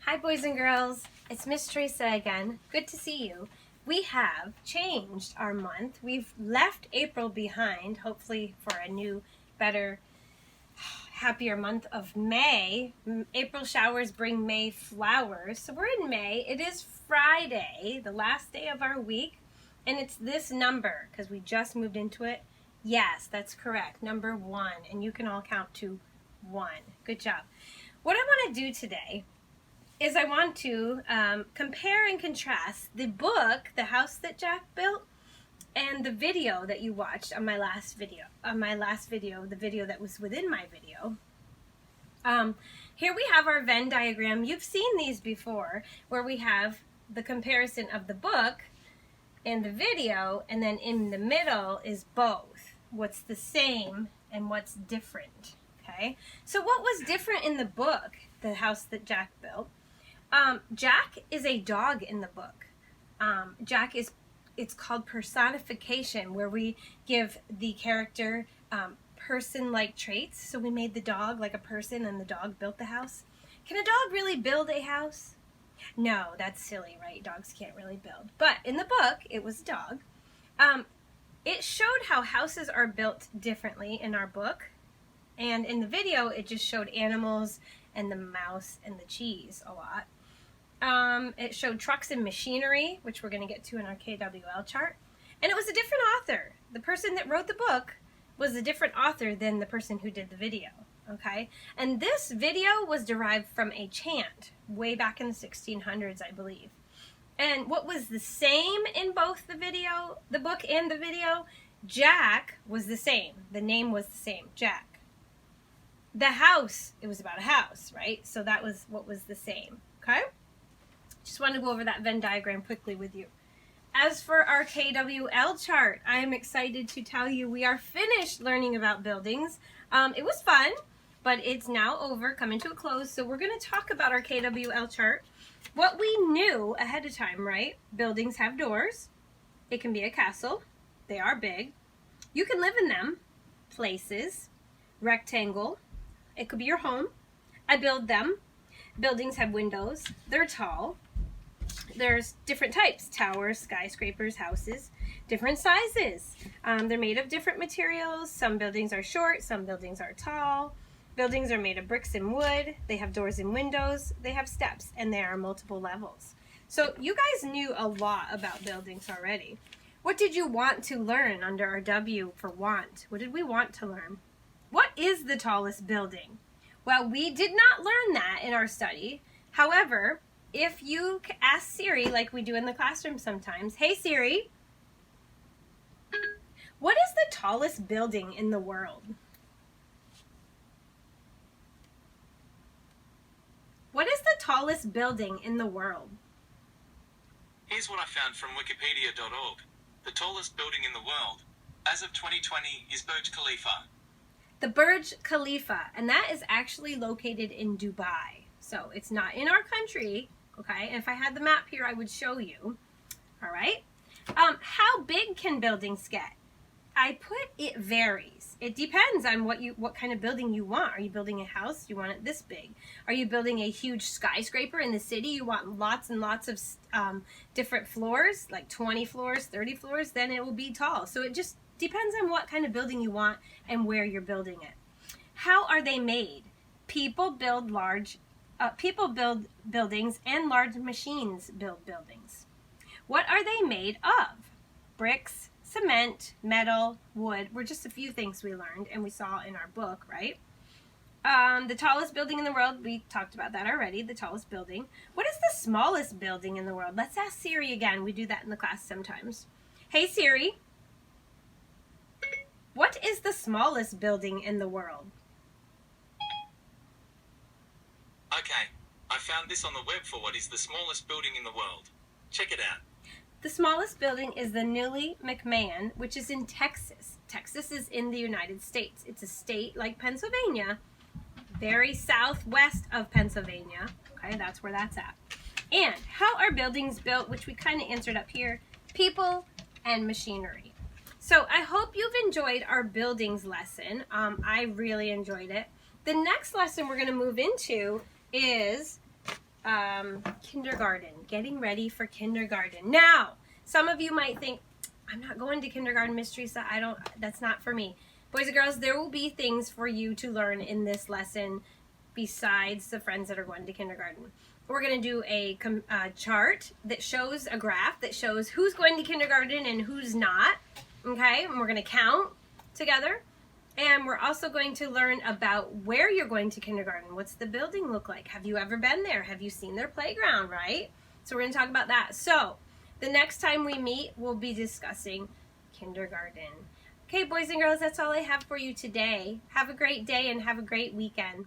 Hi boys and girls, it's Miss Teresa again. Good to see you. We have changed our month. We've left April behind, hopefully for a new, better, happier month of May. April showers bring May flowers. So we're in May. It is Friday, the last day of our week, and it's this number because we just moved into it. Yes, that's correct, number 1, and you can all count to 1. Good job. What I want to do today is I want to compare and contrast the book, The House That Jack Built, and the video that you watched on my last video. The video that was within my video. Here we have our Venn diagram. You've seen these before, where we have the comparison of the book and the video, and then in the middle is both. What's the same and what's different, okay? So what was different in the book, The House That Jack Built? Jack is a dog in the book. Jack is, it's called personification, where we give the character person-like traits. So we made the dog like a person and the dog built the house. Can a dog really build a house? No, that's silly, right? Dogs can't really build. But in the book, it was a dog. It showed how houses are built differently in our book. And in the video, it just showed animals and the mouse and the cheese a lot. It showed trucks and machinery, which we're going to get to in our KWL chart. And it was a different author. The person that wrote the book was a different author than the person who did the video, okay? And this video was derived from a chant way back in the 1600s, I believe. And what was the same in both the video, the book and the video? Jack was the same. The name was the same, Jack. The house, it was about a house, right? So that was what was the same, okay? Just want to go over that Venn diagram quickly with you. As for our KWL chart, I am excited to tell you we are finished learning about buildings. It was fun, but it's now over, coming to a close. So we're going to talk about our KWL chart. What we knew ahead of time, right? Buildings have doors. It can be a castle. They are big. You can live in them. Places. Rectangle. It could be your home. I build them. Buildings have windows. They're tall. There's different types, towers, skyscrapers, houses, different sizes. They're made of different materials. Some buildings are short, some buildings are tall. Buildings are made of bricks and wood. They have doors and windows. They have steps, and there are multiple levels. So you guys knew a lot about buildings already. What did you want to learn under our W for want? What did we want to learn? What is the tallest building? Well, we did not learn that in our study. However, if you ask Siri, like we do in the classroom sometimes, hey Siri, what is the tallest building in the world? What is the tallest building in the world? Here's what I found from wikipedia.org. The tallest building in the world, as of 2020, is Burj Khalifa. The Burj Khalifa, and that is actually located in Dubai. So it's not in our country, okay? If I had the map here, I would show you, all right? How big can buildings get? I put it varies. It depends on what kind of building you want. Are you building a house? You want it this big. Are you building a huge skyscraper in the city? You want lots and lots of different floors, like 20 floors, 30 floors, then it will be tall. So it just depends on what kind of building you want and where you're building it. How are they made? People build buildings, and large machines build buildings. What are they made of? Bricks, cement, metal, wood were just a few things we learned and we saw in our book, right? The tallest building in the world, we talked about that already, the tallest building. What is the smallest building in the world? Let's ask Siri again. We do that in the class sometimes. Hey Siri, what is the smallest building in the world? Okay, I found this on the web for what is the smallest building in the world. Check it out. The smallest building is the Newly McMahon, which is in Texas. Texas is in the United States. It's a state like Pennsylvania, very southwest of Pennsylvania. Okay, that's where that's at. And how are buildings built, which we kind of answered up here? People and machinery. So I hope you've enjoyed our buildings lesson. I really enjoyed it. The next lesson we're going to move into is kindergarten, getting ready for kindergarten. Now, some of you might think, I'm not going to kindergarten, Miss Teresa. That's not for me. Boys and girls, there will be things for you to learn in this lesson besides the friends that are going to kindergarten. We're going to do a chart that shows a graph that shows who's going to kindergarten and who's not. Okay, and we're going to count together. And we're also going to learn about where you're going to kindergarten. What's the building look like? Have you ever been there? Have you seen their playground, right? So we're going to talk about that. So the next time we meet, we'll be discussing kindergarten. Okay, boys and girls, that's all I have for you today. Have a great day and have a great weekend.